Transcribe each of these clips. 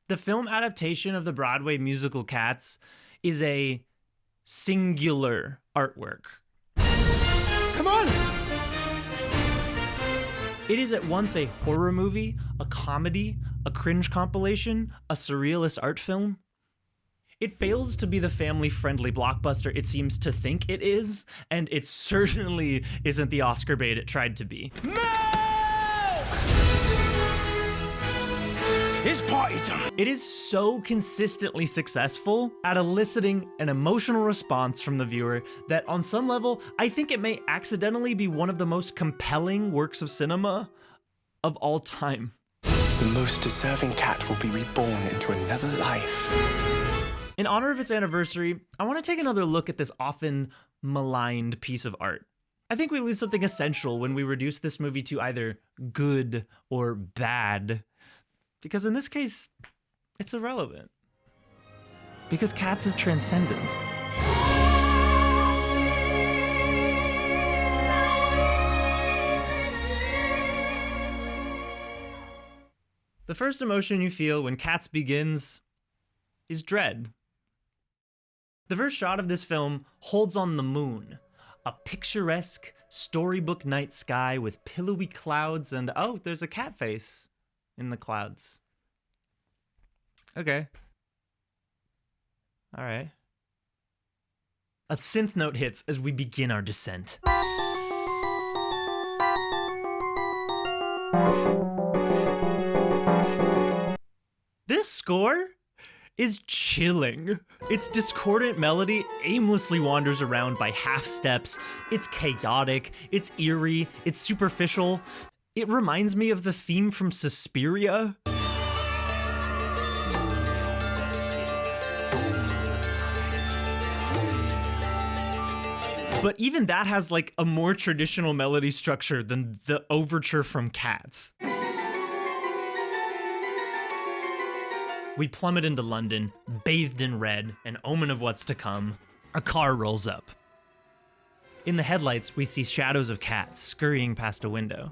The film adaptation of the Broadway musical Cats is a singular artwork. Come on! It is at once a horror movie, a comedy, a cringe compilation, a surrealist art film. It fails to be the family-friendly blockbuster it seems to think it is, and it certainly isn't the Oscar bait it tried to be. It's party time! It is so consistently successful at eliciting an emotional response from the viewer that on some level, I think it may accidentally be one of the most compelling works of cinema of all time. The most deserving cat will be reborn into another life. In honor of its anniversary, I want to take another look at this often maligned piece of art. I think we lose something essential when we reduce this movie to either good or bad. Because in this case, it's irrelevant. Because Cats is transcendent. The first emotion you feel when Cats begins is dread. The first shot of this film holds on the moon, a picturesque storybook night sky with pillowy clouds and, oh, there's a cat face in the clouds. Okay. All right. A synth note hits as we begin our descent. This score is chilling. Its discordant melody aimlessly wanders around by half steps. It's chaotic, it's eerie, it's superficial. It reminds me of the theme from Suspiria. But even that has like a more traditional melody structure than the overture from Cats. We plummet into London, bathed in red, an omen of what's to come. A car rolls up. In the headlights, we see shadows of cats scurrying past a window.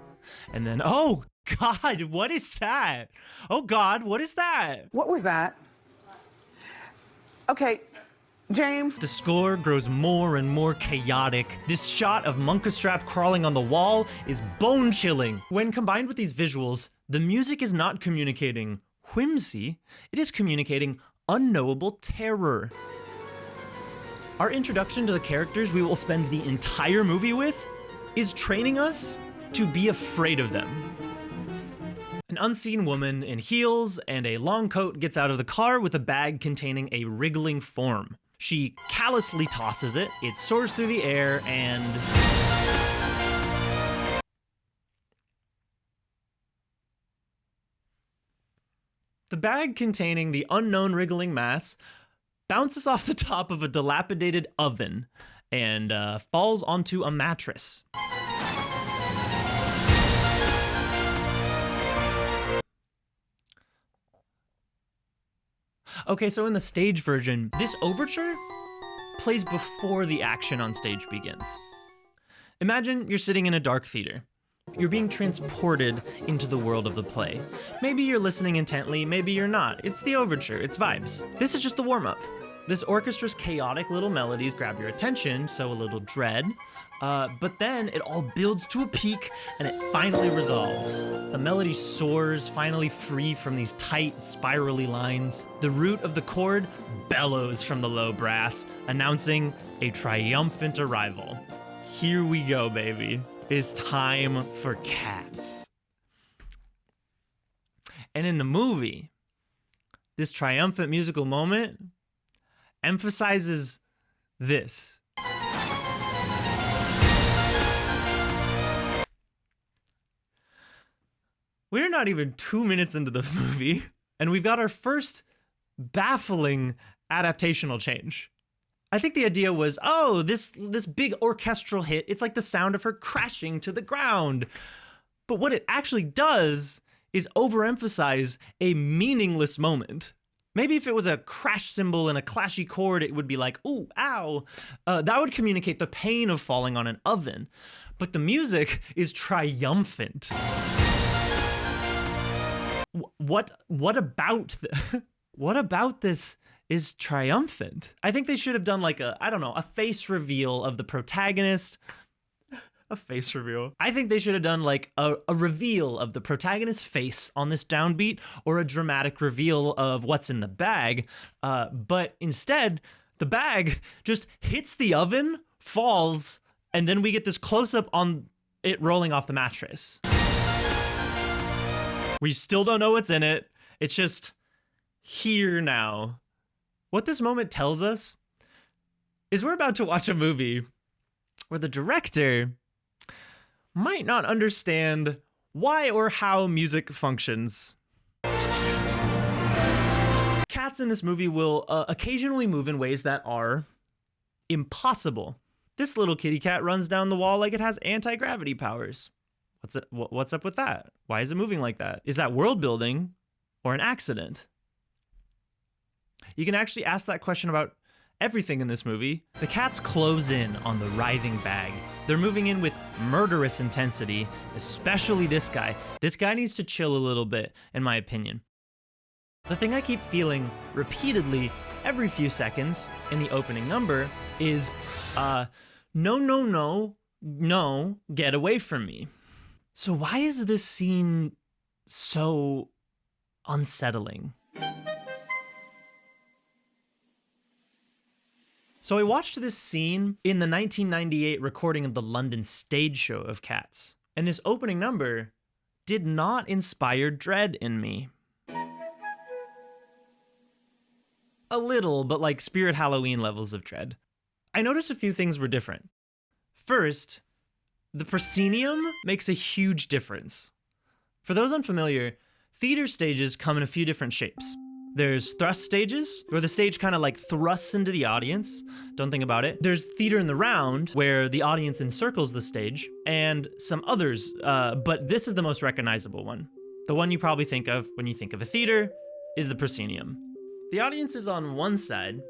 And then, oh God, what is that? Oh God, what is that? What was that? Okay, James. The score grows more and more chaotic. This shot of Mungojerrie crawling on the wall is bone-chilling. When combined with these visuals, the music is not communicating whimsy, it is communicating unknowable terror. Our introduction to the characters we will spend the entire movie with is training us to be afraid of them. An unseen woman in heels and a long coat gets out of the car with a bag containing a wriggling form. She callously tosses it, it soars through the air, and the bag containing the unknown wriggling mass bounces off the top of a dilapidated oven and falls onto a mattress. Okay, so in the stage version, this overture plays before the action on stage begins. Imagine you're sitting in a dark theater. You're being transported into the world of the play. Maybe you're listening intently, maybe you're not. It's the overture, it's vibes. This is just the warm-up. This orchestra's chaotic little melodies grab your attention, so a little dread, but then it all builds to a peak and it finally resolves. The melody soars, finally free from these tight, spirally lines. The root of the chord bellows from the low brass, announcing a triumphant arrival. Here we go, baby. It's time for Cats. And in the movie, this triumphant musical moment emphasizes this. We're not even 2 minutes into the movie, and we've got our first baffling adaptational change. I think the idea was, oh, this big orchestral hit, it's like the sound of her crashing to the ground. But what it actually does is overemphasize a meaningless moment. Maybe if it was a crash cymbal and a clashy chord, it would be like, ooh, ow. That would communicate the pain of falling on an oven. But the music is triumphant. What about what about this is triumphant? I think they should have done like a face reveal of the protagonist. A face reveal. I think they should have done like a reveal of the protagonist's face on this downbeat, or a dramatic reveal of what's in the bag. But instead, the bag just hits the oven, falls, and then we get this close-up on it rolling off the mattress. We still don't know what's in it. It's just here now. What this moment tells us is we're about to watch a movie where the director might not understand why or how music functions. Cats in this movie will occasionally move in ways that are impossible. This little kitty cat runs down the wall like it has anti-gravity powers. What's up with that? Why is it moving like that? Is that world building or an accident? You can actually ask that question about everything in this movie. The cats close in on the writhing bag. They're moving in with murderous intensity, especially this guy. This guy needs to chill a little bit, in my opinion. The thing I keep feeling repeatedly every few seconds in the opening number is, no, no, no, no, get away from me. So why is this scene so unsettling? So I watched this scene in the 1998 recording of the London stage show of Cats, and this opening number did not inspire dread in me. A little, but like Spirit Halloween levels of dread. I noticed a few things were different. First, the proscenium makes a huge difference. For those unfamiliar, theater stages come in a few different shapes. There's thrust stages, where the stage kind of like thrusts into the audience. Don't think about it. There's theater in the round, where the audience encircles the stage, and some others, but this is the most recognizable one. The one you probably think of when you think of a theater is the proscenium. The audience is on one side,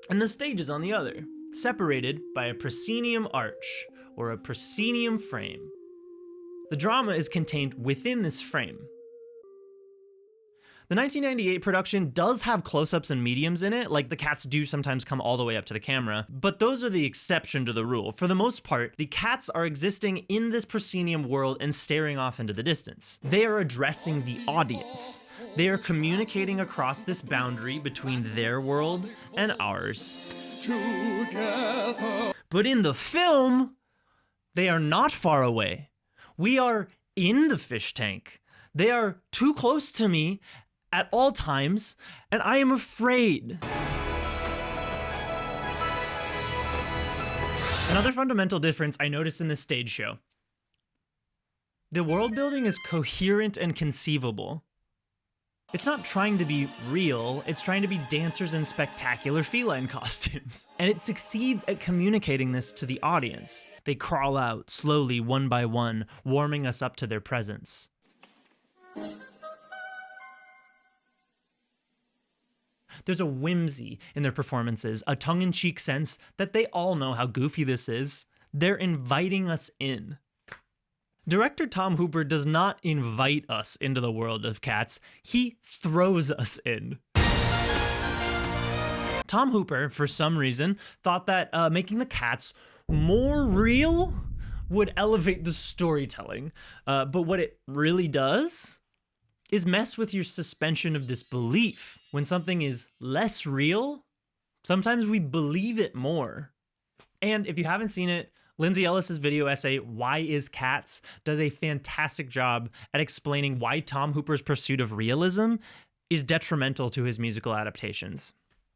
and the stage is on the other, separated by a proscenium arch, or a proscenium frame. The drama is contained within this frame. The 1998 production does have close-ups and mediums in it, like the cats do sometimes come all the way up to the camera, but those are the exception to the rule. For the most part, the cats are existing in this proscenium world and staring off into the distance. They are addressing the audience. They are communicating across this boundary between their world and ours. Together. But in the film, they are not far away. We are in the fish tank. They are too close to me at all times, and I am afraid. Another fundamental difference I noticed in this stage show. The world building is coherent and conceivable. It's not trying to be real, it's trying to be dancers in spectacular feline costumes. And it succeeds at communicating this to the audience. They crawl out slowly, one by one, warming us up to their presence. There's a whimsy in their performances, a tongue-in-cheek sense that they all know how goofy this is. They're inviting us in. Director Tom Hooper does not invite us into the world of Cats, he throws us in. Tom Hooper, for some reason, thought that making the Cats more real would elevate the storytelling. But what it really does is mess with your suspension of disbelief. When something is less real, sometimes we believe it more. And if you haven't seen it, Lindsay Ellis's video essay, Why is Cats?, does a fantastic job at explaining why Tom Hooper's pursuit of realism is detrimental to his musical adaptations.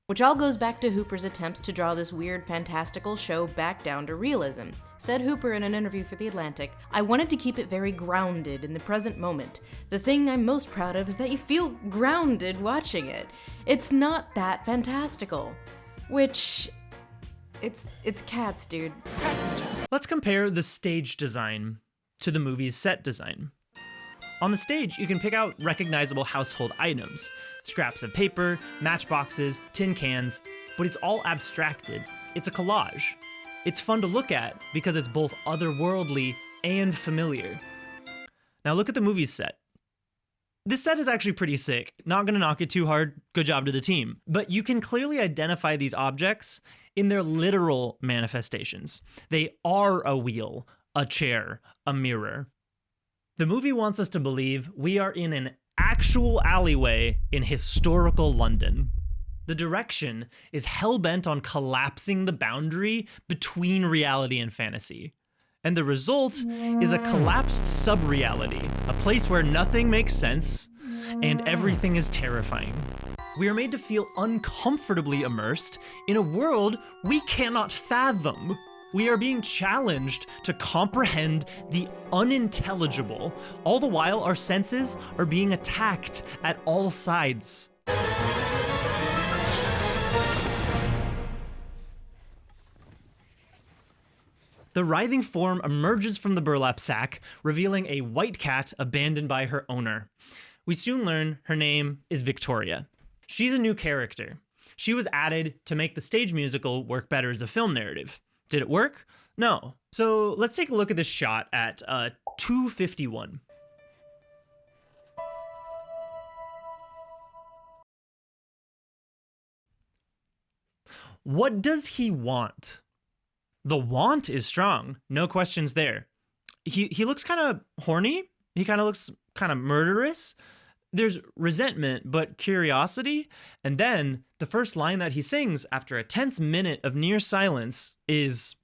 Which all goes back to Hooper's attempts to draw this weird, fantastical show back down to realism. Said Hooper in an interview for The Atlantic, "I wanted to keep it very grounded in the present moment. The thing I'm most proud of is that you feel grounded watching it. It's not that fantastical." Which, it's Cats, dude. Let's compare the stage design to the movie's set design. On the stage, you can pick out recognizable household items, scraps of paper, matchboxes, tin cans, but it's all abstracted. It's a collage. It's fun to look at because it's both otherworldly and familiar. Now look at the movie's set. This set is actually pretty sick. Not gonna knock it too hard. Good job to the team. But you can clearly identify these objects in their literal manifestations. They are a wheel, a chair, a mirror. The movie wants us to believe we are in an actual alleyway in historical London. The direction is hell-bent on collapsing the boundary between reality and fantasy. And the result is a collapsed sub-reality, a place where nothing makes sense and everything is terrifying. We are made to feel uncomfortably immersed in a world we cannot fathom. We are being challenged to comprehend the unintelligible, all the while our senses are being attacked at all sides. The writhing form emerges from the burlap sack, revealing a white cat abandoned by her owner. We soon learn her name is Victoria. She's a new character. She was added to make the stage musical work better as a film narrative. Did it work? No. So let's take a look at this shot at 2:51. What does he want? The want is strong, no questions there. He looks kind of horny. He kind of looks kind of murderous. There's resentment, but curiosity. And then the first line that he sings after a tense minute of near silence is,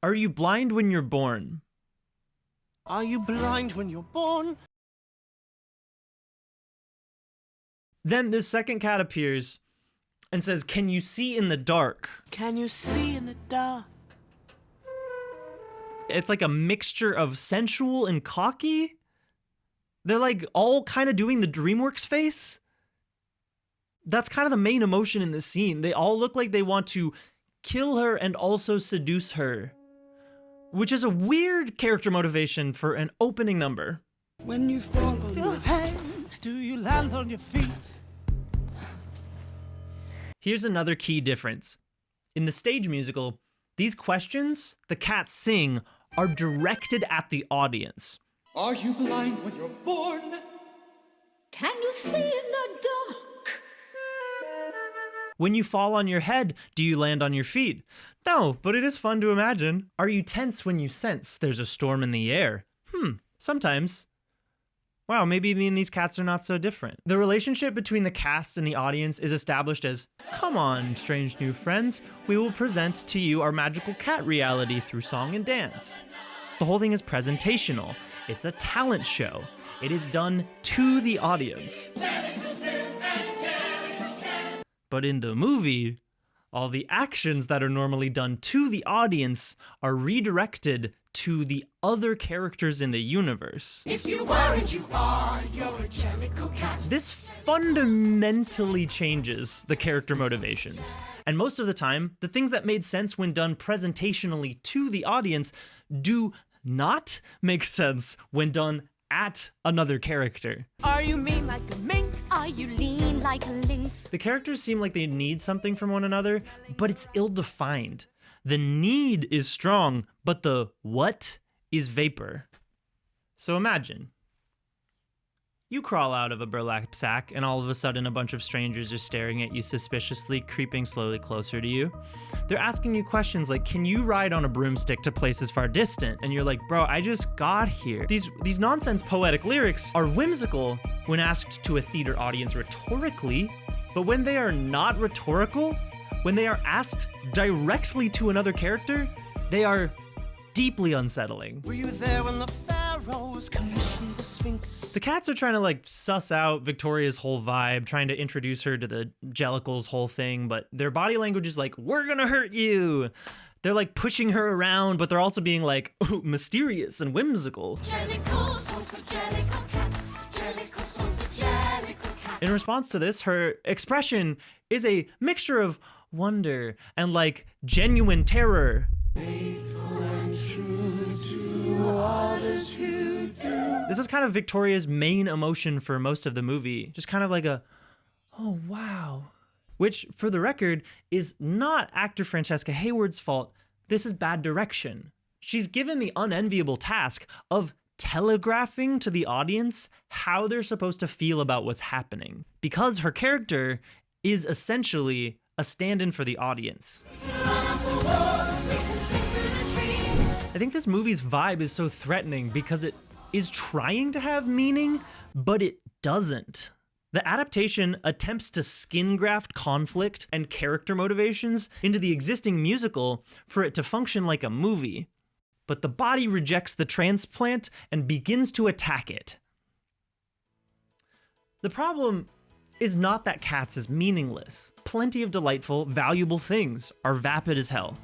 "Are you blind when you're born?" Are you blind when you're born? Then this second cat appears and says, "Can you see in the dark?" Can you see in the dark? It's like a mixture of sensual and cocky. They're like all kind of doing the DreamWorks face. That's kind of the main emotion in this scene. They all look like they want to kill her and also seduce her, which is a weird character motivation for an opening number. When you fall on your head, do you land on your feet? Here's another key difference. In the stage musical, these questions the cats sing are directed at the audience. Are you blind when you're born? Can you see in the dark? When you fall on your head, do you land on your feet? No, but it is fun to imagine. Are you tense when you sense there's a storm in the air? Sometimes. Wow, maybe me and these cats are not so different. The relationship between the cast and the audience is established as, "Come on, strange new friends, we will present to you our magical cat reality through song and dance." The whole thing is presentational. It's a talent show. It is done to the audience. But in the movie, all the actions that are normally done to the audience are redirected to the other characters in the universe. If you weren't, you are. You're a Jellicle cat. This fundamentally changes the character motivations. And most of the time, the things that made sense when done presentationally to the audience do not make sense when done at another character. Are you mean like a minx? Are you lean like a lynx? The characters seem like they need something from one another, but it's ill-defined. The need is strong, but the what is vapor. So imagine, you crawl out of a burlap sack and all of a sudden a bunch of strangers are staring at you suspiciously, creeping slowly closer to you. They're asking you questions like, "Can you ride on a broomstick to places far distant?" And you're like, "Bro, I just got here." These nonsense poetic lyrics are whimsical when asked to a theater audience rhetorically, but when they are not rhetorical, when they are asked directly to another character, they are deeply unsettling. Were you there when the pharaohs commissioned the Sphinx? The cats are trying to like suss out Victoria's whole vibe, trying to introduce her to the Jellicle's whole thing, but their body language is like, "We're gonna hurt you." They're like pushing her around, but they're also being like, "Ooh, mysterious and whimsical." Jellicle songs for Jellicle cats. Jellicle songs for Jellicle cats. In response to this, her expression is a mixture of wonder and like genuine terror. This is kind of Victoria's main emotion for most of the movie. Just kind of like a, "Oh, wow." Which, for the record, is not actor Francesca Hayward's fault. This is bad direction. She's given the unenviable task of telegraphing to the audience how they're supposed to feel about what's happening, because her character is essentially a stand-in for the audience. I think this movie's vibe is so threatening because it is trying to have meaning, but it doesn't. The adaptation attempts to skin graft conflict and character motivations into the existing musical for it to function like a movie, but the body rejects the transplant and begins to attack it. The problem is not that Cats is meaningless. Plenty of delightful, valuable things are vapid as hell.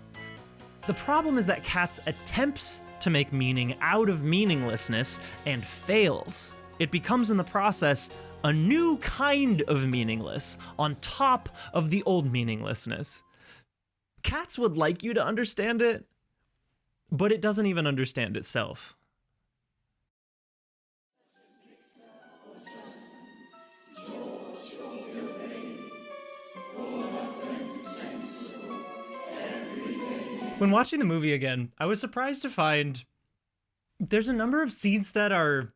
The problem is that Cats attempts to make meaning out of meaninglessness and fails. It becomes in the process a new kind of meaningless on top of the old meaninglessness. Cats would like you to understand it, but it doesn't even understand itself. When watching the movie again, I was surprised to find there's a number of scenes that are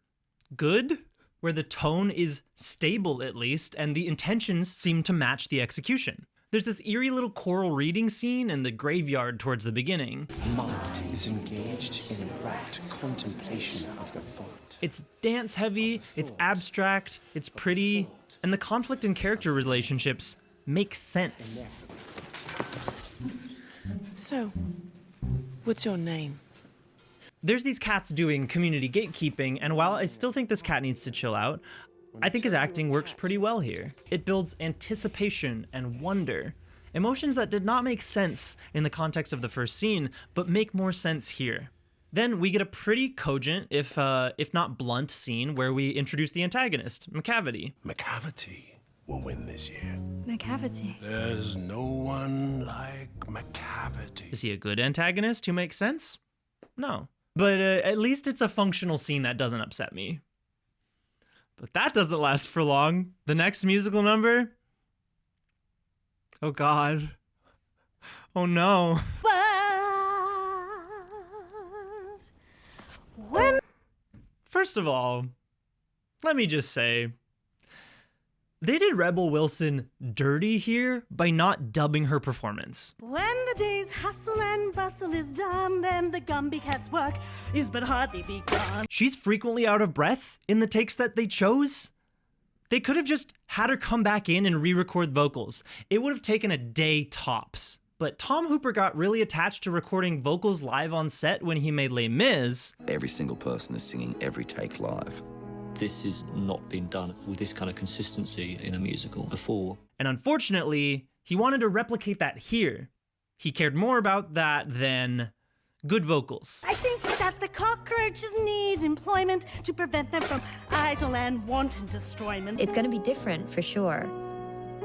good, where the tone is stable at least, and the intentions seem to match the execution. There's this eerie little choral reading scene in the graveyard towards the beginning. Mind is engaged in rapt contemplation of the thought. It's dance heavy, it's abstract, it's pretty, and the conflict and character relationships make sense. So, what's your name? There's these cats doing community gatekeeping, and while I still think this cat needs to chill out, I think his acting works pretty well here. It builds anticipation and wonder, emotions that did not make sense in the context of the first scene, but make more sense here. Then we get a pretty cogent, if not blunt, scene where we introduce the antagonist, Macavity. Macavity will win this year. Macavity. There's no one like Macavity. Is he a good antagonist who makes sense? No. But at least it's a functional scene that doesn't upset me. But that doesn't last for long. The next musical number? Oh God. Oh no. First of all, let me just say, they did Rebel Wilson dirty here by not dubbing her performance. When the day's hustle and bustle is done, then the Gumby Cat's work is but hardly begun. She's frequently out of breath in the takes that they chose. They could have just had her come back in and re-record vocals. It would have taken a day tops. But Tom Hooper got really attached to recording vocals live on set when he made Les Mis. Every single person is singing every take live. This has not been done with this kind of consistency in a musical before. And unfortunately, he wanted to replicate that here. He cared more about that than good vocals. I think that the cockroaches need employment to prevent them from idle and wanton destroyment. It's going to be different for sure.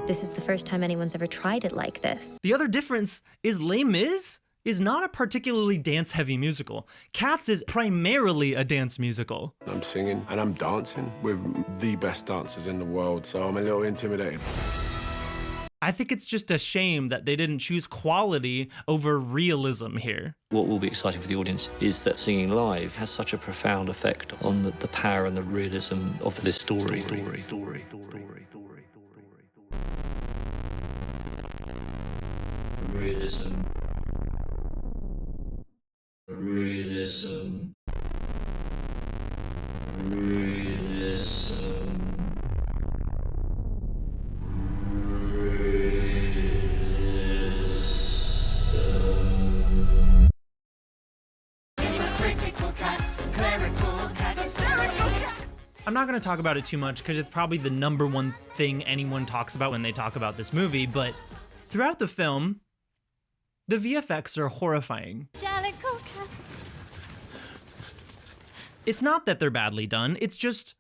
This is the first time anyone's ever tried it like this. The other difference is Les Mis is not a particularly dance-heavy musical. Cats is primarily a dance musical. I'm singing and I'm dancing with the best dancers in the world, so I'm a little intimidated. I think it's just a shame that they didn't choose quality over realism here. What will be exciting for the audience is that singing live has such a profound effect on the power and the realism of this story. Realism. Realism. Realism. I'm not going to talk about it too much because it's probably the number one thing anyone talks about when they talk about this movie, but throughout the film, the VFX are horrifying. Jellicle cats. It's not that they're badly done, it's just,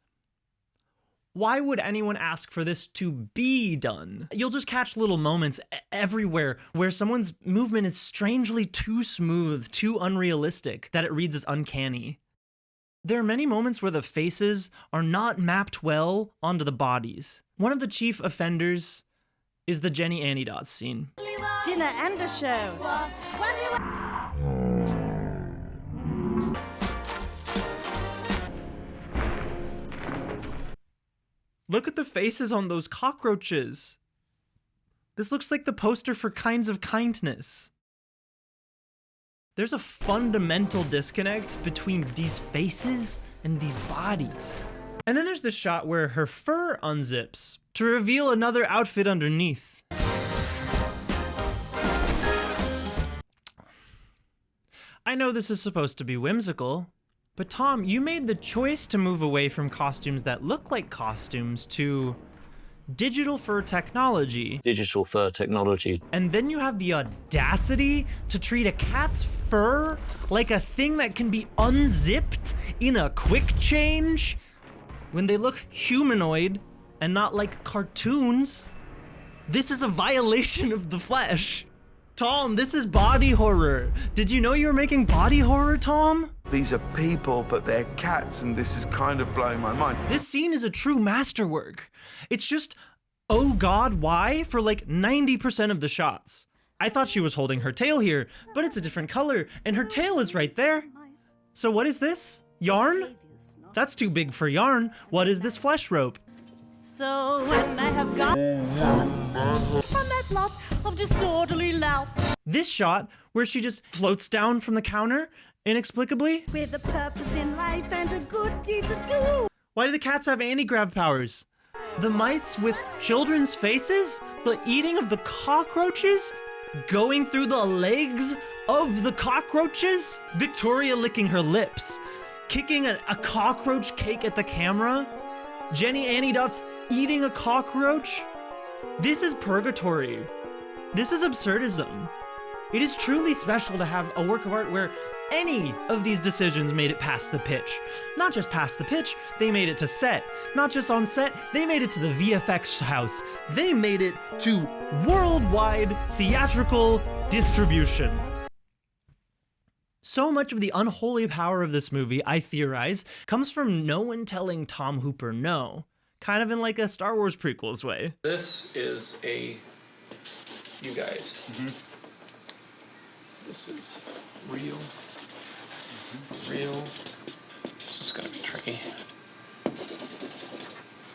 why would anyone ask for this to be done? You'll just catch little moments everywhere where someone's movement is strangely too smooth, too unrealistic, that it reads as uncanny. There are many moments where the faces are not mapped well onto the bodies. One of the chief offenders is the Jennyanydots scene. Dinner and a show. Look at the faces on those cockroaches. This looks like the poster for Kinds of Kindness. There's a fundamental disconnect between these faces and these bodies. And then there's this shot where her fur unzips to reveal another outfit underneath. I know this is supposed to be whimsical, but Tom, you made the choice to move away from costumes that look like costumes to digital fur technology. Digital fur technology. And then you have the audacity to treat a cat's fur like a thing that can be unzipped in a quick change when they look humanoid and not like cartoons. This is a violation of the flesh. Tom, this is body horror. Did you know you were making body horror, Tom? These are people, but they're cats, and this is kind of blowing my mind. This scene is a true masterwork. It's just, oh God, why? For like 90% of the shots. I thought she was holding her tail here, but it's a different color, and her tail is right there. So what is this? Yarn? That's too big for yarn. What is this flesh rope? So when I have gone from that lot of disorderly louse This shot where she just floats down from the counter inexplicably. with a purpose in life and a good deed to do. Why do the cats have anti-grav powers? The mites with children's faces? The eating of the cockroaches? Going through the legs of the cockroaches? Victoria licking her lips. Kicking a cockroach cake at the camera? Jennyanydots eating a cockroach? This is purgatory. This is absurdism. It is truly special to have a work of art where any of these decisions made it past the pitch. Not just past the pitch, they made it to set. Not just on set, they made it to the VFX house. They made it to worldwide theatrical distribution. So much of the unholy power of this movie, I theorize, comes from no one telling Tom Hooper no. Kind of in like a Star Wars prequels way. This is a... you guys. This is real. Real. This is gonna be tricky.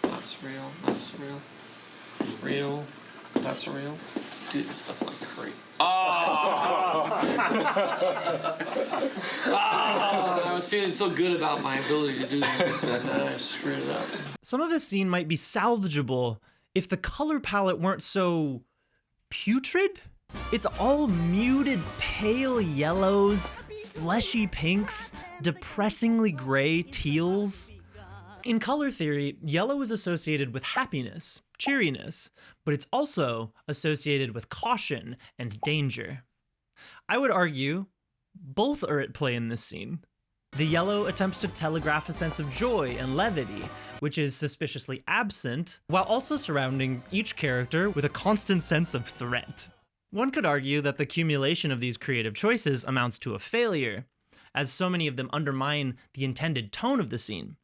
That's real. That's real. Real. That's real. Do this stuff like crazy. I was feeling so good about my ability to do this, and then I screwed it up. Some of this scene might be salvageable if the color palette weren't so putrid. It's all muted pale yellows, fleshy pinks, depressingly gray teals. In color theory, yellow is associated with happiness, cheeriness, but it's also associated with caution and danger. I would argue both are at play in this scene. The yellow attempts to telegraph a sense of joy and levity, which is suspiciously absent, while also surrounding each character with a constant sense of threat. One could argue that the accumulation of these creative choices amounts to a failure, as so many of them undermine the intended tone of the scene.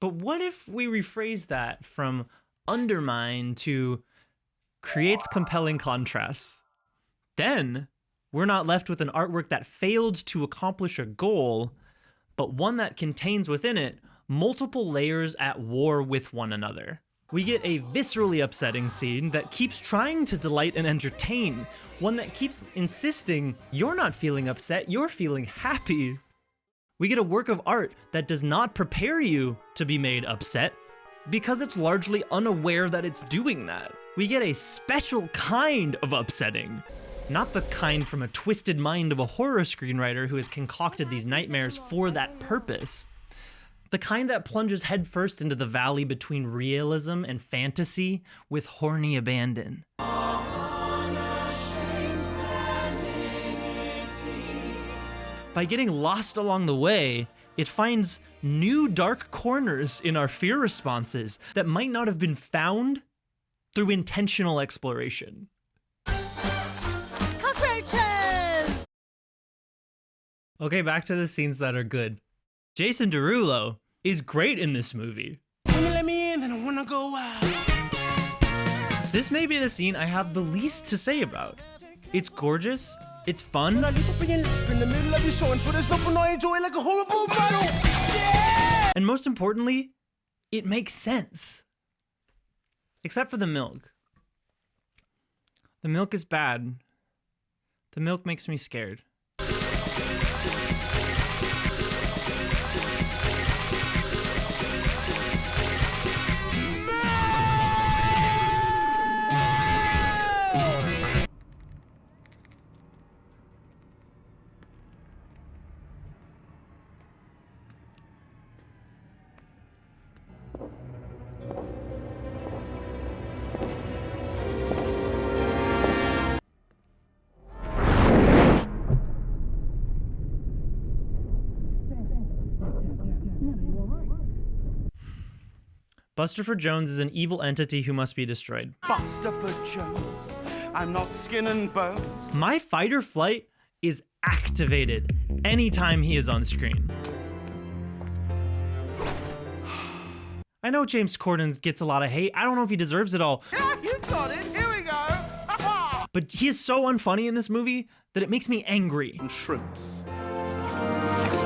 But what if we rephrase that from undermine to creates compelling contrasts? Then we're not left with an artwork that failed to accomplish a goal, but one that contains within it multiple layers at war with one another. We get a viscerally upsetting scene that keeps trying to delight and entertain, one that keeps insisting you're not feeling upset, you're feeling happy. We get a work of art that does not prepare you to be made upset because it's largely unaware that it's doing that. We get a special kind of upsetting, not the kind from a twisted mind of a horror screenwriter who has concocted these nightmares for that purpose. The kind that plunges headfirst into the valley between realism and fantasy with horny abandon. By getting lost along the way, it finds new dark corners in our fear responses that might not have been found through intentional exploration. Cockroaches! Okay, back to the scenes that are good. Jason Derulo is great in this movie. When you let me in, then I wanna go out. This may be the scene I have the least to say about. It's gorgeous, it's fun, and most importantly, it makes sense. Except for the milk. The milk is bad. The milk makes me scared. Bustopher Jones is an evil entity who must be destroyed. Bustopher Jones. I'm not skin and bones. My fight or flight is activated anytime he is on screen. I know James Corden gets a lot of hate. I don't know if he deserves it all. Yeah, you got it. Here we go. But he is so unfunny in this movie that it makes me angry. And shrimps.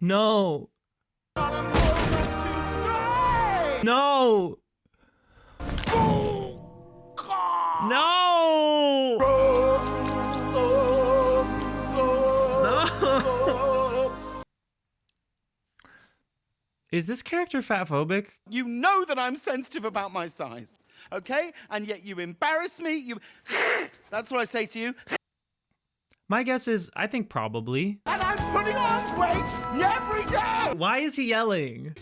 No. No. No! No! Is this character fatphobic? You know that I'm sensitive about my size, okay? And yet you embarrass me. That's what I say to you. My guess is, I think probably. And I'm putting on weight every day! Why is he yelling?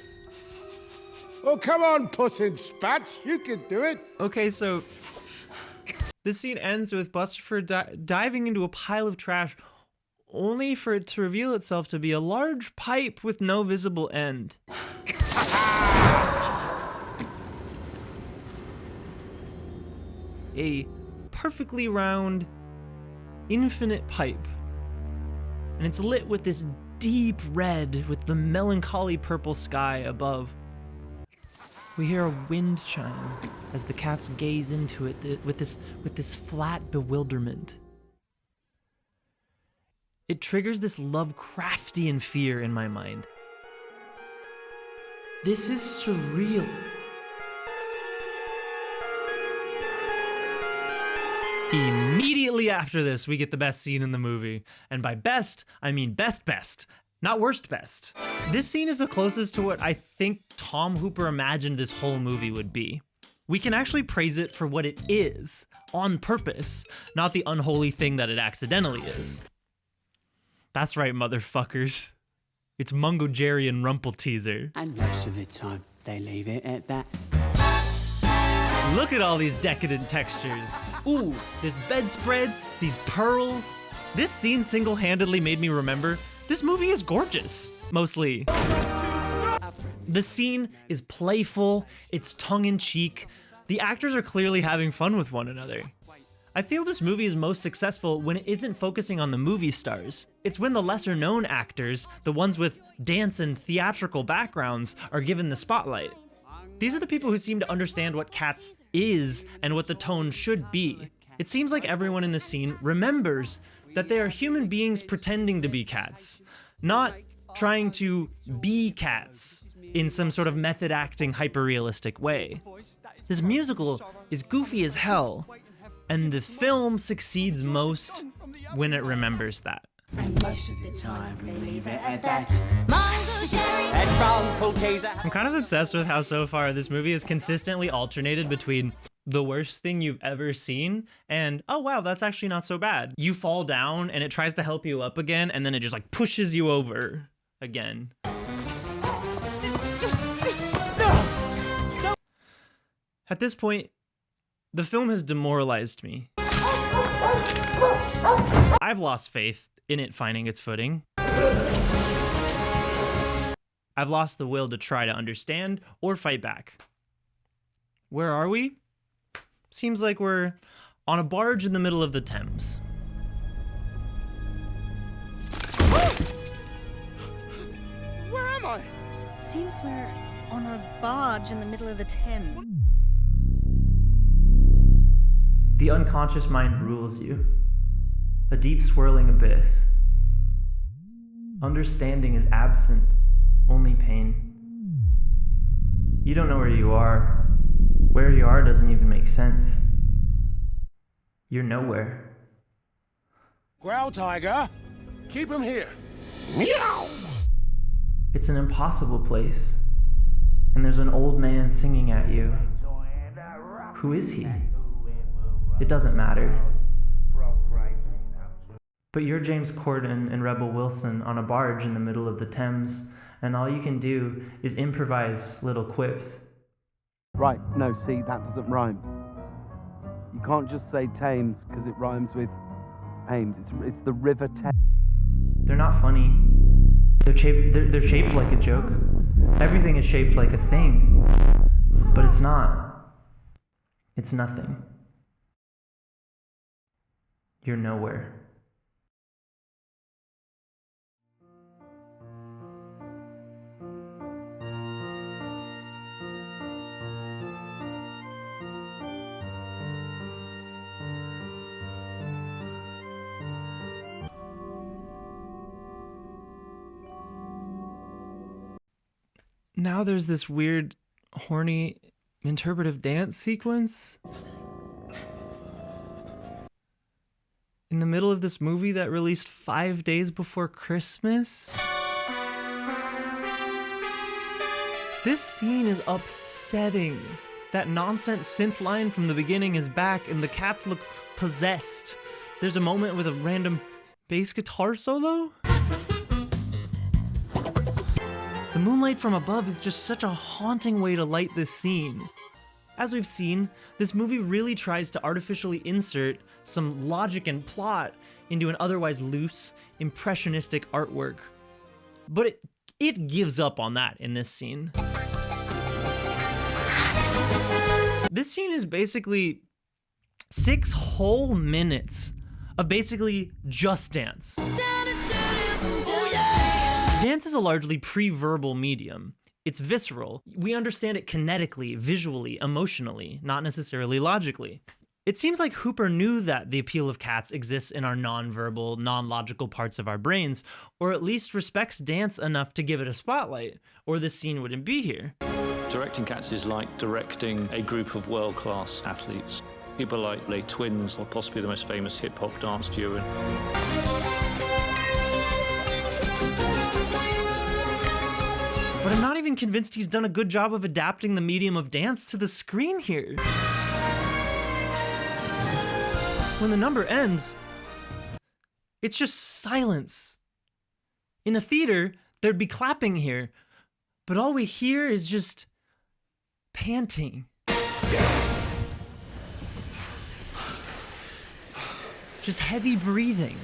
Oh, come on, Puss in Spats. You can do it. Okay, so this scene ends with Bustopher diving into a pile of trash, only for it to reveal itself to be a large pipe with no visible end. A perfectly round, infinite pipe. And it's lit with this deep red with the melancholy purple sky above. We hear a wind chime as the cats gaze into it with this flat bewilderment. It triggers this Lovecraftian fear in my mind. This is surreal. Immediately after this, we get the best scene in the movie. And by best, I mean best, not worst best. This scene is the closest to what I think Tom Hooper imagined this whole movie would be. We can actually praise it for what it is, on purpose, not the unholy thing that it accidentally is. That's right, motherfuckers. It's Mungojerrie and Rumpleteazer. And most of the time, they leave it at that. Look at all these decadent textures. Ooh, this bedspread, these pearls. This scene single-handedly made me remember this movie is gorgeous, mostly. The scene is playful, it's tongue-in-cheek. The actors are clearly having fun with one another. I feel this movie is most successful when it isn't focusing on the movie stars. It's when the lesser-known actors, the ones with dance and theatrical backgrounds, are given the spotlight. These are the people who seem to understand what Cats is and what the tone should be. It seems like everyone in the scene remembers that they are human beings pretending to be cats, not trying to be cats in some sort of method acting hyper-realistic way. This musical is goofy as hell, and the film succeeds most when it remembers that. And most of the time, we leave it at that. Mungojerrie And Rumpleteazer. I'm kind of obsessed with how so far this movie has consistently alternated between the worst thing you've ever seen and, oh wow, that's actually not so bad. You fall down and it tries to help you up again, and then it just like pushes you over again. At this point, the film has demoralized me. I've lost faith in it finding its footing. I've lost the will to try to understand or fight back. Where are we? Seems like we're on a barge in the middle of the Thames. Where am I? It seems we're on a barge in the middle of the Thames. The unconscious mind rules you. A deep swirling abyss. Understanding is absent, only pain. You don't know where you are, Where you are doesn't even make sense. You're nowhere. Growl, tiger. Keep him here. Meow! It's an impossible place. And there's an old man singing at you. Who is he? It doesn't matter. But you're James Corden and Rebel Wilson on a barge in the middle of the Thames, and all you can do is improvise little quips. Right, no, see, that doesn't rhyme. You can't just say Thames because it rhymes with Ames. It's the River Thames. They're not funny. They're shaped like a joke. Everything is shaped like a thing. But it's not. It's nothing. You're nowhere. Now there's this weird, horny, interpretive dance sequence in the middle of this movie that released 5 days before Christmas. This scene is upsetting. That nonsense synth line from the beginning is back and the cats look possessed. There's a moment with a random bass guitar solo. The moonlight from above is just such a haunting way to light this scene. As we've seen, this movie really tries to artificially insert some logic and plot into an otherwise loose, impressionistic artwork. But it gives up on that in this scene. This scene is basically 6 whole minutes of basically just dance. Dance is a largely pre-verbal medium. It's visceral. We understand it kinetically, visually, emotionally, not necessarily logically. It seems like Hooper knew that the appeal of cats exists in our non-verbal, non-logical parts of our brains, or at least respects dance enough to give it a spotlight, or this scene wouldn't be here. Directing cats is like directing a group of world-class athletes. People like Les Twins, or possibly the most famous hip-hop dance duo. But I'm not even convinced he's done a good job of adapting the medium of dance to the screen here. When the number ends, it's just silence. In a theater, there'd be clapping here, but all we hear is just panting. Just heavy breathing.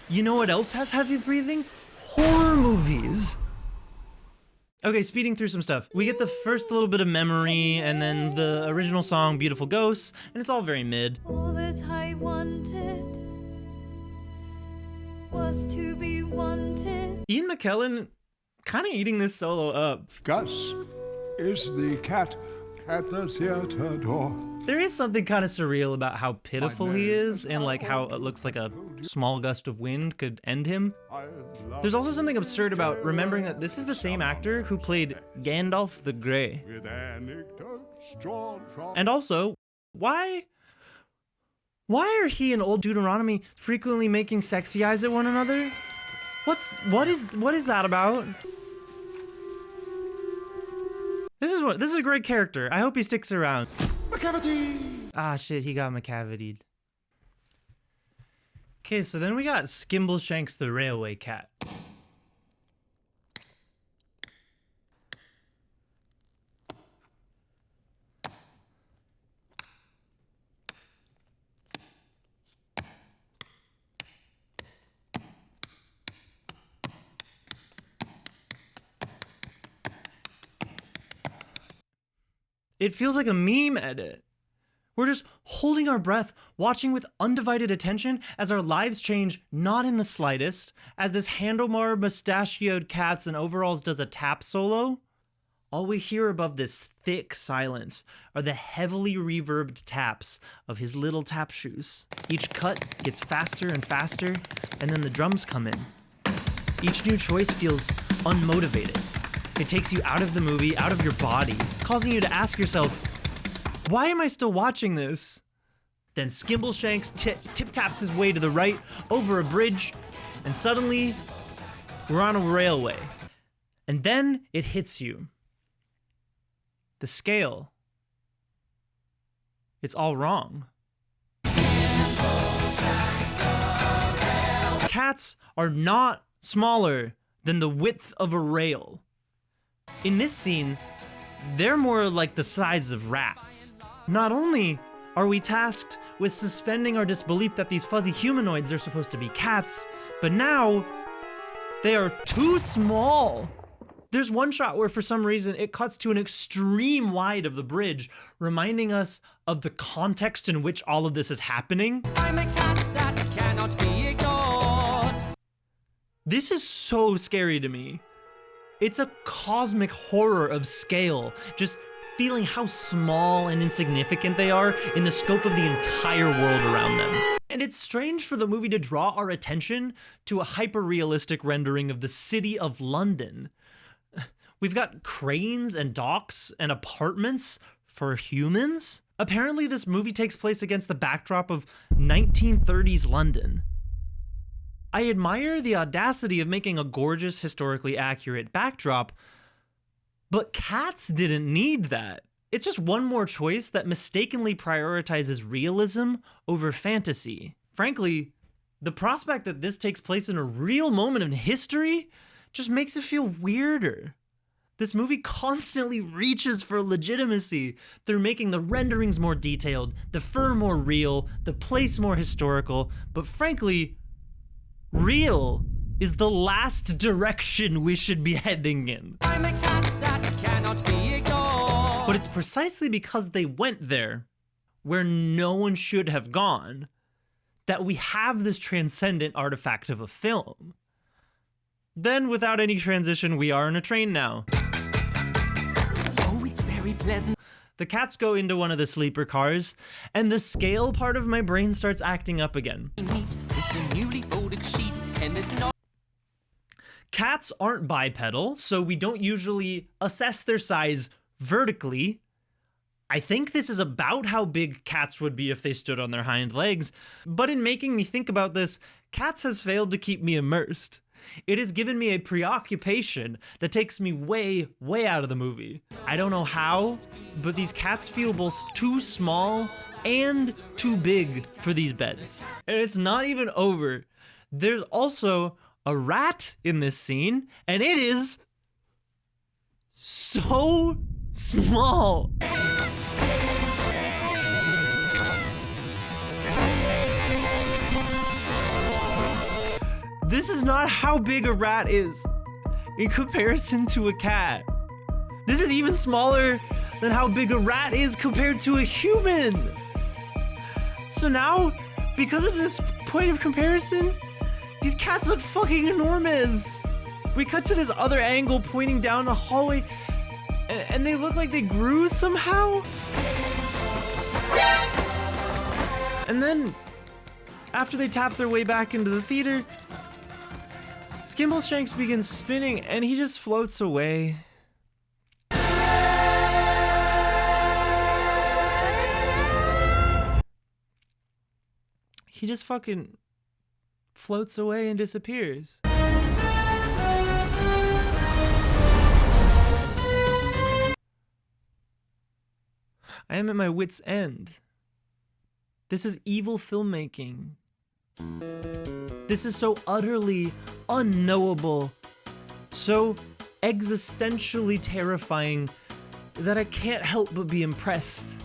You know what else has heavy breathing? Horror movies. Okay, speeding through some stuff. We get the first little bit of memory, and then the original song, Beautiful Ghosts, and it's all very mid. All that I wanted was to be wanted. Ian McKellen kind of eating this solo up. Gus is the cat at the theater door. There is something kind of surreal about how pitiful he is, and like how it looks like a small gust of wind could end him. There's also something absurd about remembering that this is the same actor who played Gandalf the Grey. And also, why are he and old Deuteronomy frequently making sexy eyes at one another? What is that about? This is a great character. I hope he sticks around. Macavity! Ah shit, he got Macavitied. Okay, so then we got Skimbleshanks the Railway Cat. It feels like a meme edit. We're just holding our breath, watching with undivided attention as our lives change not in the slightest, as this handlebar mustachioed cats in overalls does a tap solo. All we hear above this thick silence are the heavily reverbed taps of his little tap shoes. Each cut gets faster and faster, and then the drums come in. Each new choice feels unmotivated. It takes you out of the movie, out of your body, causing you to ask yourself, why am I still watching this? Then Skimbleshanks tip-taps his way to the right over a bridge, and suddenly we're on a railway. And then it hits you. The scale. It's all wrong. Cats are not smaller than the width of a rail. In this scene, they're more like the size of rats. Not only are we tasked with suspending our disbelief that these fuzzy humanoids are supposed to be cats, but now they are too small. There's one shot where for some reason it cuts to an extreme wide of the bridge, reminding us of the context in which all of this is happening. I'm a cat that cannot be ignored. This is so scary to me. It's a cosmic horror of scale, just feeling how small and insignificant they are in the scope of the entire world around them. And it's strange for the movie to draw our attention to a hyper-realistic rendering of the city of London. We've got cranes and docks and apartments for humans. Apparently this movie takes place against the backdrop of 1930s London. I admire the audacity of making a gorgeous, historically accurate backdrop, but cats didn't need that. It's just one more choice that mistakenly prioritizes realism over fantasy. Frankly, the prospect that this takes place in a real moment in history just makes it feel weirder. This movie constantly reaches for legitimacy through making the renderings more detailed, the fur more real, the place more historical, but frankly, real is the last direction we should be heading in. I'm a cat that cannot be ignored. But it's precisely because they went there, where no one should have gone, that we have this transcendent artifact of a film. Then, without any transition, we are in a train now. Oh, it's very pleasant. The cats go into one of the sleeper cars, and the scale part of my brain starts acting up again. Cats aren't bipedal, so we don't usually assess their size vertically. I think this is about how big cats would be if they stood on their hind legs, but in making me think about this, Cats has failed to keep me immersed. It has given me a preoccupation that takes me way, way out of the movie. I don't know how, but these cats feel both too small and too big for these beds. And it's not even over. There's also a rat in this scene, and it is so small. This is not how big a rat is in comparison to a cat. This is even smaller than how big a rat is compared to a human. So now, because of this point of comparison, these cats look fucking enormous. We cut to this other angle pointing down the hallway, and they look like they grew somehow. And then, after they tap their way back into the theater, Skimbleshanks begins spinning, and he just floats away. He just fucking floats away and disappears. I am at my wit's end. This is evil filmmaking. This is so utterly unknowable, so existentially terrifying that I can't help but be impressed.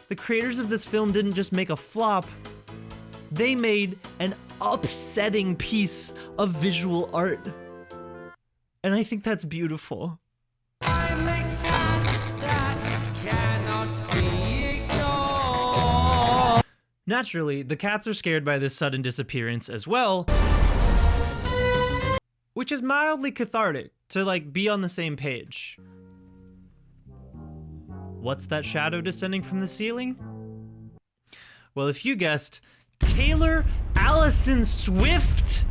The creators of this film didn't just make a flop, they made an upsetting piece of visual art. And I think that's beautiful. I'm a cat that cannot be ignored. Naturally, the cats are scared by this sudden disappearance as well, which is mildly cathartic to be on the same page. What's that shadow descending from the ceiling? Well, if you guessed Taylor Allison Swift,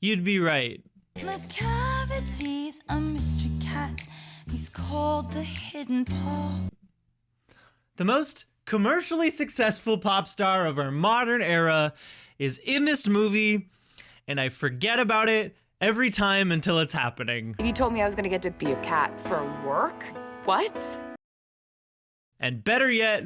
you'd be right. Macavity's a mystery cat. He's called the Hidden Paw. The most commercially successful pop star of our modern era is in this movie, and I forget about it every time until it's happening. You told me I was gonna get to be a cat for work? What? And better yet,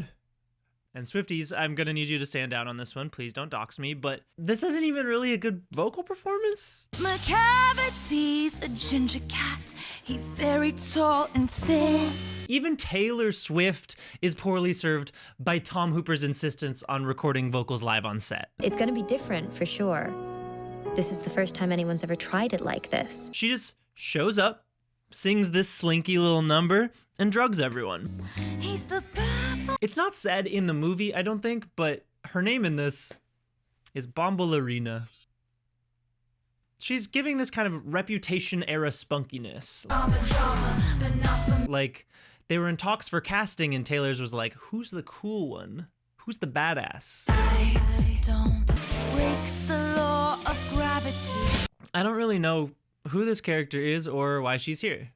and Swifties, I'm gonna need you to stand down on this one. Please don't dox me, but this isn't even really a good vocal performance. Macavity's a ginger cat. He's very tall and thin. Even Taylor Swift is poorly served by Tom Hooper's insistence on recording vocals live on set. It's gonna be different for sure. This is the first time anyone's ever tried it like this. She just shows up, sings this slinky little number, and drugs everyone. He's the It's not said in the movie, I don't think, but her name in this is Bombalurina. She's giving this kind of Reputation-era spunkiness. Like, they were in talks for casting, and Taylor's was like, who's the cool one? Who's the badass? I don't breaks the law of gravity. I don't really know who this character is or why she's here.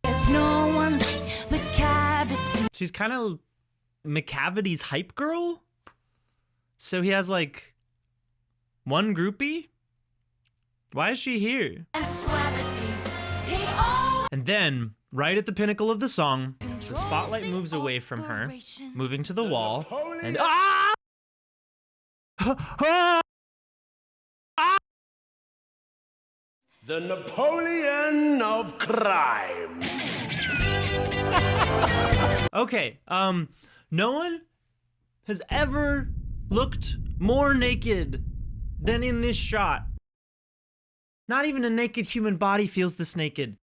There's no one like Macavity. She's kind of Macavity's hype girl? So he has like one groupie? Why is she here? And then, right at the pinnacle of the song, the spotlight moves away from her, moving to the wall, and ah! The Napoleon of crime. Okay, no one has ever looked more naked than in this shot. Not even a naked human body feels this naked.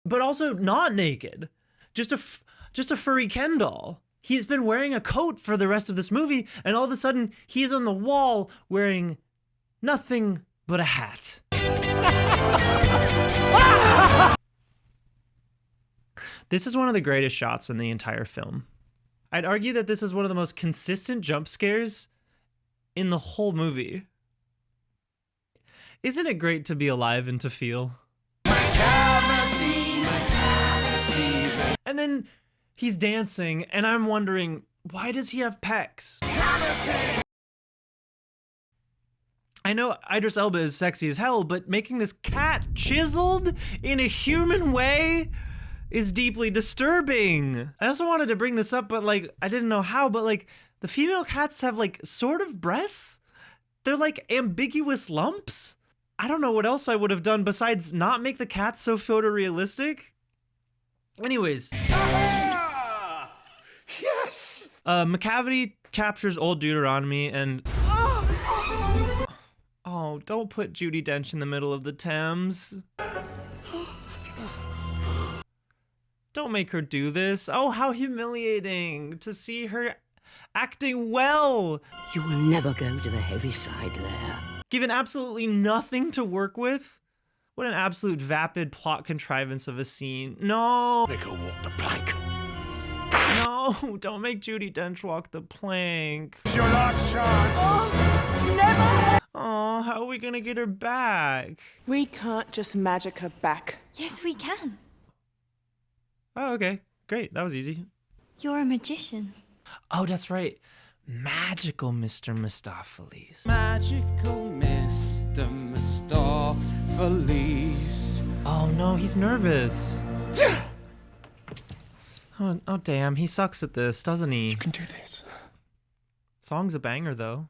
But also not naked. Just a furry Ken doll. He's been wearing a coat for the rest of this movie, and all of a sudden, he's on the wall wearing nothing but a hat. This is one of the greatest shots in the entire film. I'd argue that this is one of the most consistent jump scares in the whole movie. Isn't it great to be alive and to feel? And then he's dancing, and I'm wondering, why does he have pecs? I know Idris Elba is sexy as hell, but making this cat chiseled in a human way is deeply disturbing. I also wanted to bring this up, but like, I didn't know how, but like, the female cats have like sort of breasts? They're like ambiguous lumps? I don't know what else I would have done besides not make the cats so photorealistic. Anyways. Yes! Macavity captures old Deuteronomy and... Oh, don't put Judi Dench in the middle of the Thames. Don't make her do this. Oh, how humiliating to see her acting well. You will never go to the heavy side there. Given absolutely nothing to work with? What an absolute vapid plot contrivance of a scene. No. Make her walk the plank. No, don't make Judi Dench walk the plank. Your last chance. Oh, never. Oh, how are we gonna get her back? We can't just magic her back. Yes, we can. Oh, okay. Great. That was easy. You're a magician. Oh, that's right. Magical Mr. Mistoffelees. Magical Mr. Mistoffelees. Oh no, he's nervous. Oh damn, he sucks at this, doesn't he? You can do this. Song's a banger though.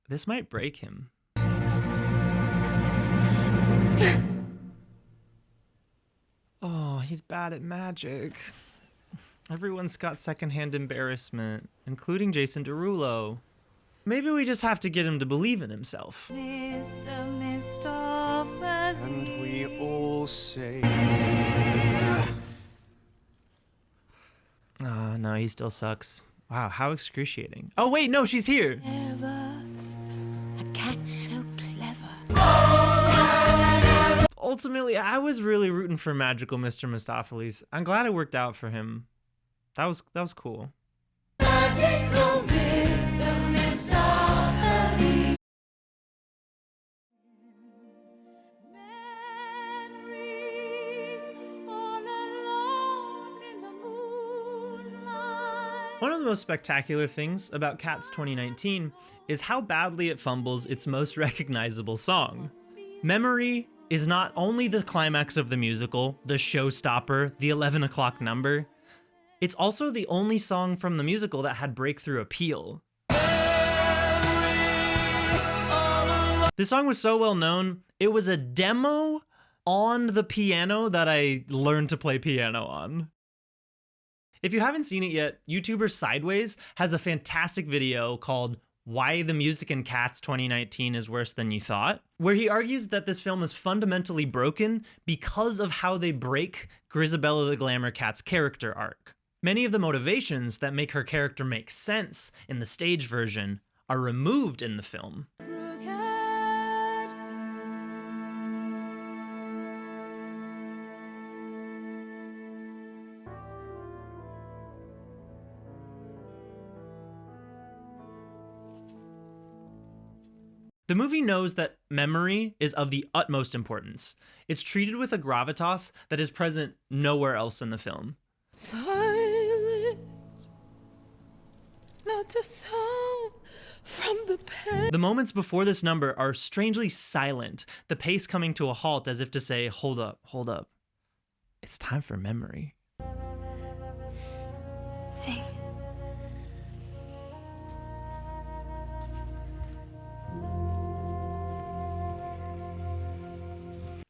This might break him. Oh, he's bad at magic. Everyone's got secondhand embarrassment, including Jason Derulo. Maybe we just have to get him to believe in himself. Mr. Mistoffelees. And we all say... Oh, no, he still sucks. Wow, how excruciating. Oh, wait, no, she's here. A cat so clever. Ultimately, I was really rooting for magical Mr. Mistoffelees. I'm glad it worked out for him. That was cool. Magical Mr. Mistoffelees. All One of the most spectacular things about Cats 2019 is how badly it fumbles its most recognizable song. Memory is not only the climax of the musical, the showstopper, the 11 o'clock number, it's also the only song from the musical that had breakthrough appeal. This song was so well known, it was a demo on the piano that I learned to play piano on. If you haven't seen it yet, YouTuber Sideways has a fantastic video called Why the Music in Cats 2019 is Worse Than You Thought, where he argues that this film is fundamentally broken because of how they break Grizabella the Glamour Cat's character arc. Many of the motivations that make her character make sense in the stage version are removed in the film. The movie knows that memory is of the utmost importance. It's treated with a gravitas that is present nowhere else in the film. Silence, not a sound from the pen. The moments before this number are strangely silent, the pace coming to a halt as if to say, hold up, hold up. It's time for memory. Sing.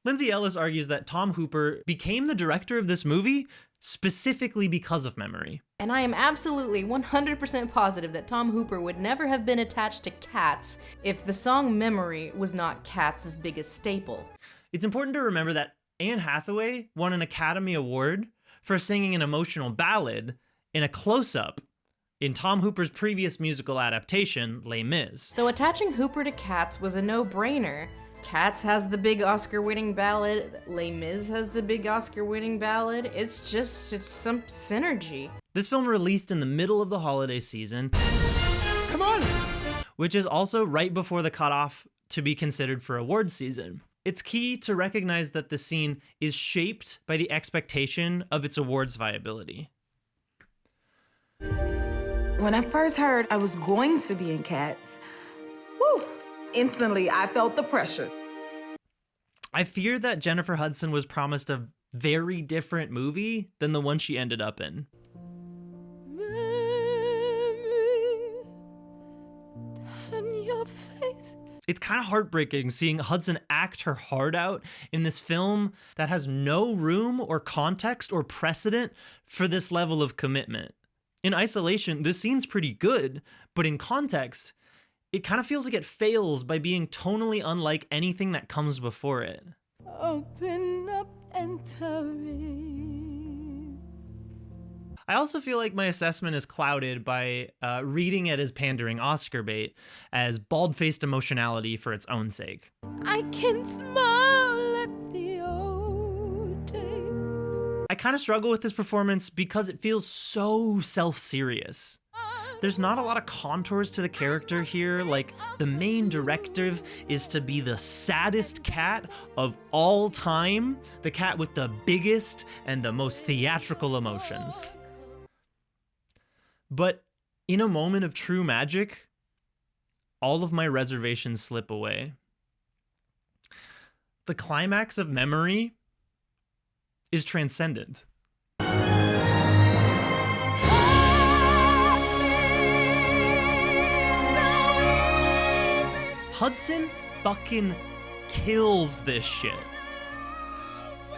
Lindsay Ellis argues that Tom Hooper became the director of this movie specifically because of memory. And I am absolutely 100% positive that Tom Hooper would never have been attached to Cats if the song Memory was not Cats' biggest staple. It's important to remember that Anne Hathaway won an Academy Award for singing an emotional ballad in a close-up in Tom Hooper's previous musical adaptation, Les Mis. So attaching Hooper to Cats was a no-brainer. Cats has the big Oscar-winning ballad, Les Mis has the big Oscar-winning ballad. It's some synergy. This film released in the middle of the holiday season. Come on! Which is also right before the cutoff to be considered for awards season. It's key to recognize that the scene is shaped by the expectation of its awards viability. When I first heard I was going to be in Cats, whew, instantly I felt the pressure. I fear that Jennifer Hudson was promised a very different movie than the one she ended up in. It's kind of heartbreaking seeing Hudson act her heart out in this film that has no room or context or precedent for this level of commitment. In isolation, this scene's pretty good, but in context, it kind of feels like it fails by being tonally unlike anything that comes before it. Open up and tarry. I also feel like my assessment is clouded by reading it as pandering Oscar bait, as bald-faced emotionality for its own sake. I can smile at the old days. I kind of struggle with this performance because it feels so self-serious. There's not a lot of contours to the character here, like the main directive is to be the saddest cat of all time, the cat with the biggest and the most theatrical emotions. But in a moment of true magic, all of my reservations slip away. The climax of Memory is transcendent. Hudson fucking kills this shit.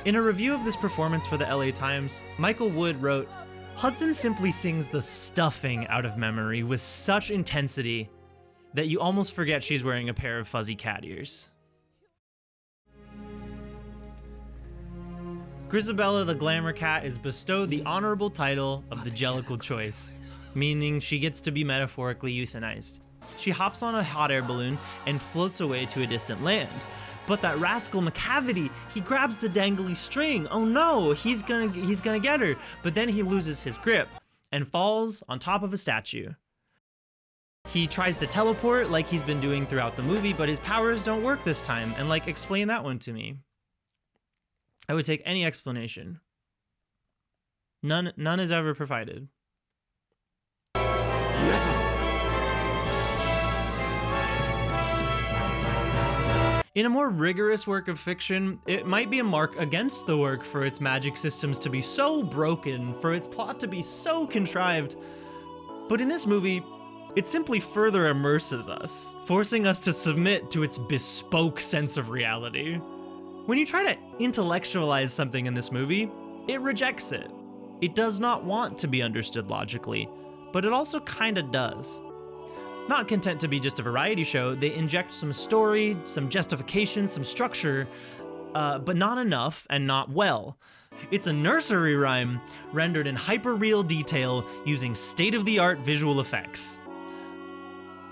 In a review of this performance for the LA Times, Michael Wood wrote, Hudson simply sings the stuffing out of Memory with such intensity that you almost forget she's wearing a pair of fuzzy cat ears. Grizabella the Glamour Cat is bestowed the honorable title of the Jellicle choice, meaning she gets to be metaphorically euthanized. She hops on a hot air balloon and floats away to a distant land. But that rascal Macavity, he grabs the dangly string. Oh no, he's gonna get her. But then he loses his grip and falls on top of a statue. He tries to teleport like he's been doing throughout the movie, but his powers don't work this time. And like, explain that one to me. I would take any explanation. None is ever provided. In a more rigorous work of fiction, it might be a mark against the work for its magic systems to be so broken, for its plot to be so contrived. But in this movie, it simply further immerses us, forcing us to submit to its bespoke sense of reality. When you try to intellectualize something in this movie, it rejects it. It does not want to be understood logically, but it also kinda does. Not content to be just a variety show, they inject some story, some justification, some structure, but not enough and not well. It's a nursery rhyme rendered in hyper-real detail using state-of-the-art visual effects.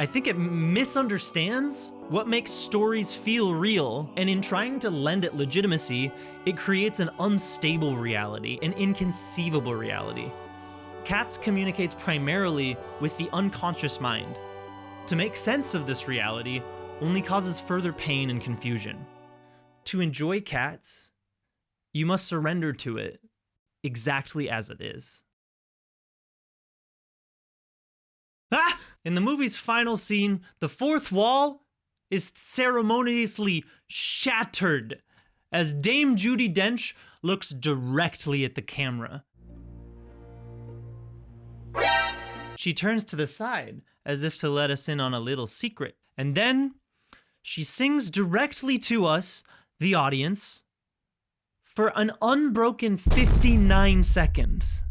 I think it misunderstands what makes stories feel real, and in trying to lend it legitimacy, it creates an unstable reality, an inconceivable reality. Cats communicates primarily with the unconscious mind. To make sense of this reality only causes further pain and confusion. To enjoy Cats, you must surrender to it exactly as it is. Ah! In the movie's final scene, the fourth wall is ceremoniously shattered as Dame Judi Dench looks directly at the camera. She turns to the side as if to let us in on a little secret, and then she sings directly to us, the audience, for an unbroken 59 seconds.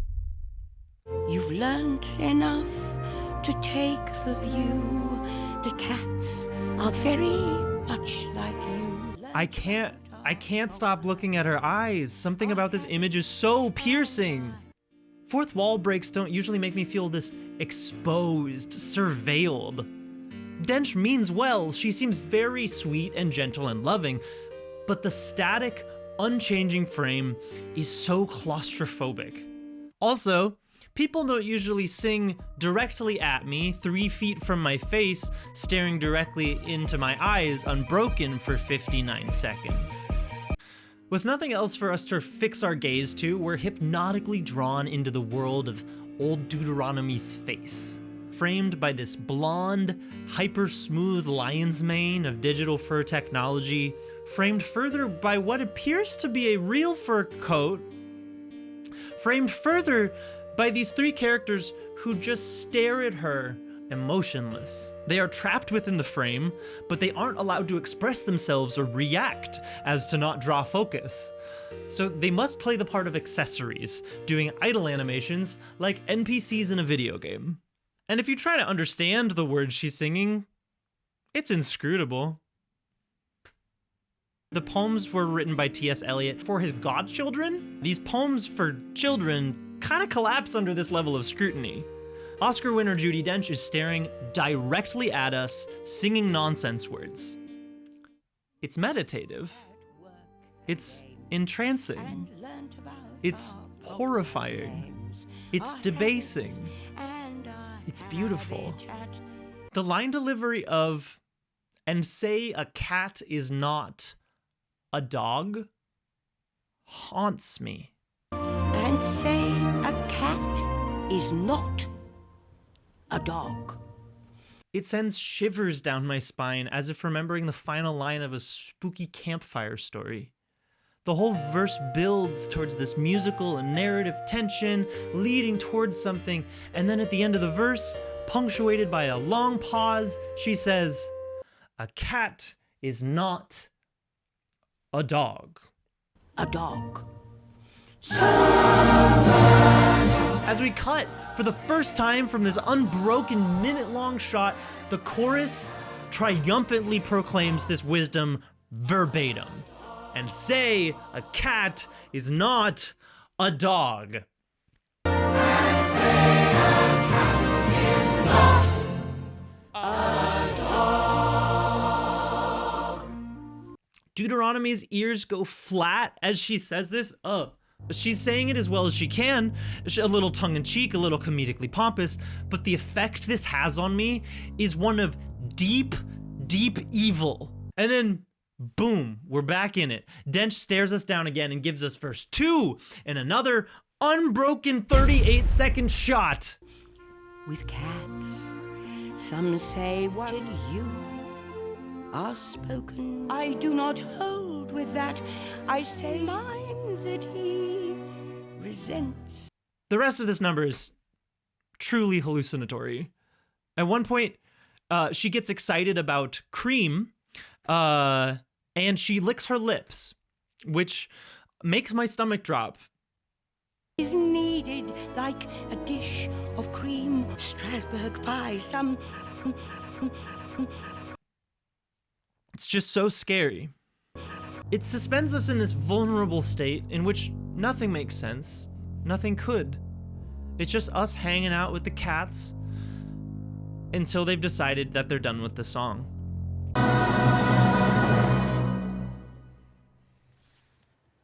You've learned enough to take the view. The cats are very much like you. I can't stop looking at her eyes. Something about this image is so piercing. Fourth wall breaks don't usually make me feel this exposed, surveilled. Dench means well, she seems very sweet and gentle and loving, but the static, unchanging frame is so claustrophobic. Also, people don't usually sing directly at me, 3 feet from my face, staring directly into my eyes, unbroken for 59 seconds. With nothing else for us to fix our gaze to, we're hypnotically drawn into the world of old Deuteronomy's face, framed by this blonde, hyper-smooth lion's mane of digital fur technology, framed further by what appears to be a real fur coat, framed further by these 3 characters who just stare at her emotionless. They are trapped within the frame, but they aren't allowed to express themselves or react as to not draw focus. So they must play the part of accessories, doing idle animations like NPCs in a video game. And if you try to understand the words she's singing, it's inscrutable. The poems were written by T.S. Eliot for his godchildren. These poems for children kind of collapse under this level of scrutiny. Oscar winner Judi Dench is staring directly at us, singing nonsense words. It's meditative. It's entrancing. It's horrifying. It's debasing. It's beautiful. The line delivery of, "And say a cat is not a dog," haunts me. And say a cat is not a dog. It sends shivers down my spine as if remembering the final line of a spooky campfire story. The whole verse builds towards this musical and narrative tension, leading towards something, and then at the end of the verse, punctuated by a long pause, she says, "A cat is not a dog." A dog. As we cut, for the first time from this unbroken minute-long shot, the chorus triumphantly proclaims this wisdom verbatim. "And say a cat is not a dog." Deuteronomy's ears go flat as she says this. She's saying it as well as she can, a little tongue-in-cheek, a little comedically pompous, but the effect this has on me is one of deep, deep evil. And then, boom, we're back in it. Dench stares us down again and gives us verse 2 and another unbroken 38-second shot. With cats, some say, what did you? are spoken. I do not hold with that. I say mine that he resents. The rest of this number is truly hallucinatory. At one point, she gets excited about cream, and she licks her lips, which makes my stomach drop. Is needed like a dish of cream, Strasbourg pie, some... It's just so scary. It suspends us in this vulnerable state in which nothing makes sense, nothing could. It's just us hanging out with the cats until they've decided that they're done with the song.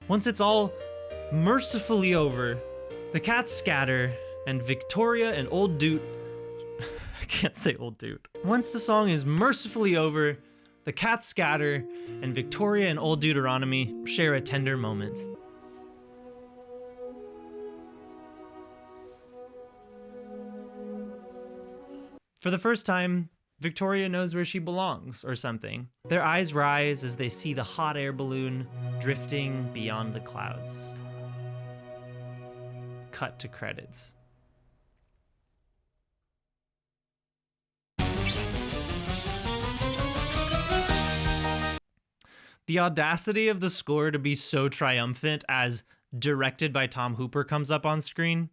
Once it's all mercifully over, the cats scatter, and Victoria and Old Doot... I can't say Old Doot. Once the song is mercifully over, the cats scatter, and Victoria and Old Deuteronomy share a tender moment. For the first time, Victoria knows where she belongs, or something. Their eyes rise as they see the hot air balloon drifting beyond the clouds. Cut to credits. The audacity of the score to be so triumphant as directed by Tom Hooper comes up on screen.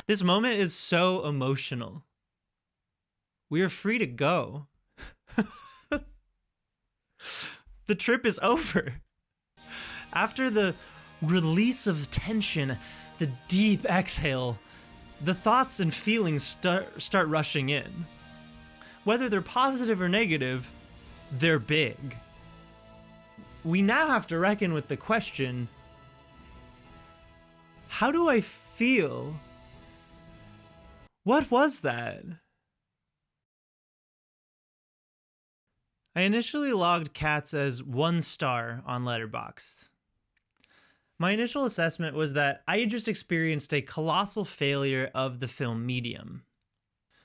This moment is so emotional. We are free to go. The trip is over. After the release of tension, the deep exhale, the thoughts and feelings start rushing in. Whether they're positive or negative, they're big. We now have to reckon with the question, how do I feel? What was that? I initially logged Cats as 1 star on Letterboxd. My initial assessment was that I had just experienced a colossal failure of the film medium.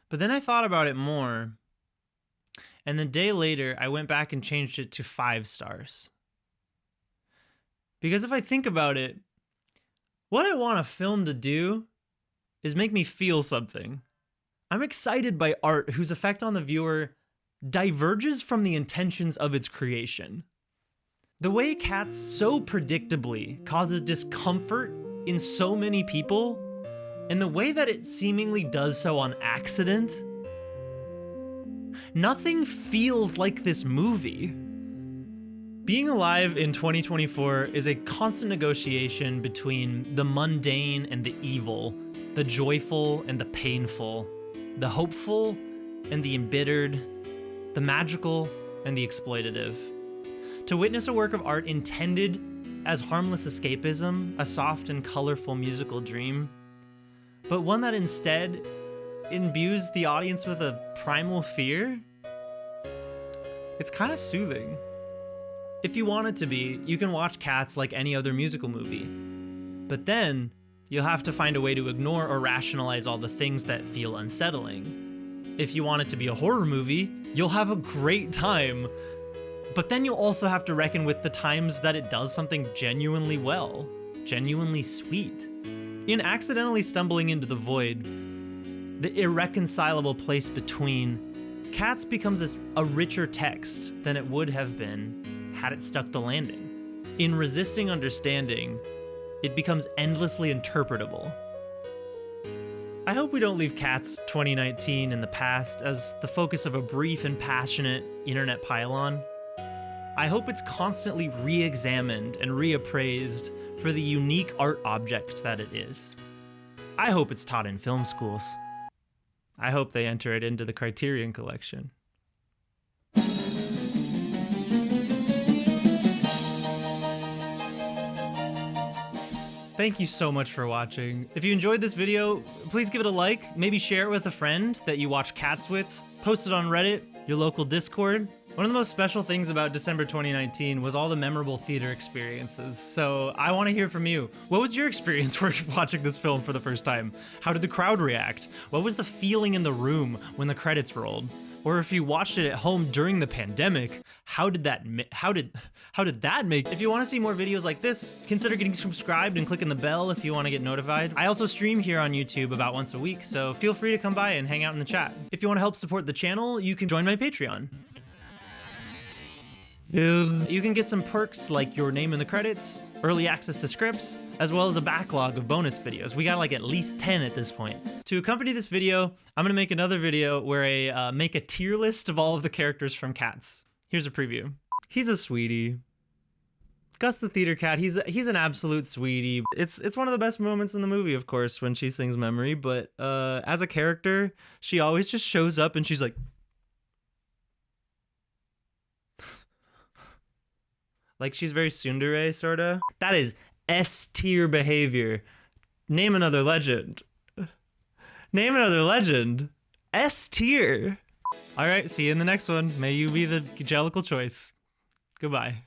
But then I thought about it more, and the day later I went back and changed it to 5 stars. Because if I think about it, what I want a film to do is make me feel something. I'm excited by art whose effect on the viewer diverges from the intentions of its creation. The way Cats so predictably causes discomfort in so many people, and the way that it seemingly does so on accident, nothing feels like this movie. Being alive in 2024 is a constant negotiation between the mundane and the evil, the joyful and the painful, the hopeful and the embittered, the magical and the exploitative. To witness a work of art intended as harmless escapism, a soft and colorful musical dream, but one that instead imbues the audience with a primal fear, it's kind of soothing. If you want it to be, you can watch Cats like any other musical movie. But then, you'll have to find a way to ignore or rationalize all the things that feel unsettling. If you want it to be a horror movie, you'll have a great time. But then you'll also have to reckon with the times that it does something genuinely well, genuinely sweet. In accidentally stumbling into the void, the irreconcilable place between, Cats becomes a richer text than it would have been had it stuck the landing. In resisting understanding, it becomes endlessly interpretable. I hope we don't leave Cats 2019 in the past as the focus of a brief and passionate internet pylon. I hope it's constantly re-examined and reappraised for the unique art object that it is. I hope it's taught in film schools. I hope they enter it into the Criterion Collection. Thank you so much for watching. If you enjoyed this video, please give it a like, maybe share it with a friend that you watch Cats with, post it on Reddit, your local Discord. One of the most special things about December 2019 was all the memorable theater experiences, so I want to hear from you. What was your experience watching this film for the first time? How did the crowd react? What was the feeling in the room when the credits rolled? Or if you watched it at home during the pandemic, how did that make? If you want to see more videos like this, consider getting subscribed and clicking the bell if you want to get notified. I also stream here on YouTube about once a week, so feel free to come by and hang out in the chat. If you want to help support the channel, you can join my Patreon. You can get some perks like your name in the credits, early access to scripts, as well as a backlog of bonus videos. We got like at least 10 at this point. To accompany this video, I'm gonna make another video where I make a tier list of all of the characters from Cats. Here's a preview. He's a sweetie. Gus the theater cat, he's an absolute sweetie. It's one of the best moments in the movie, of course, when she sings Memory, but as a character, she always just shows up and she's like, like she's very tsundere, sorta. That is S-tier behavior. Name another legend. Name another legend. S-tier. All right, see you in the next one. May you be the Jellicle choice. Goodbye.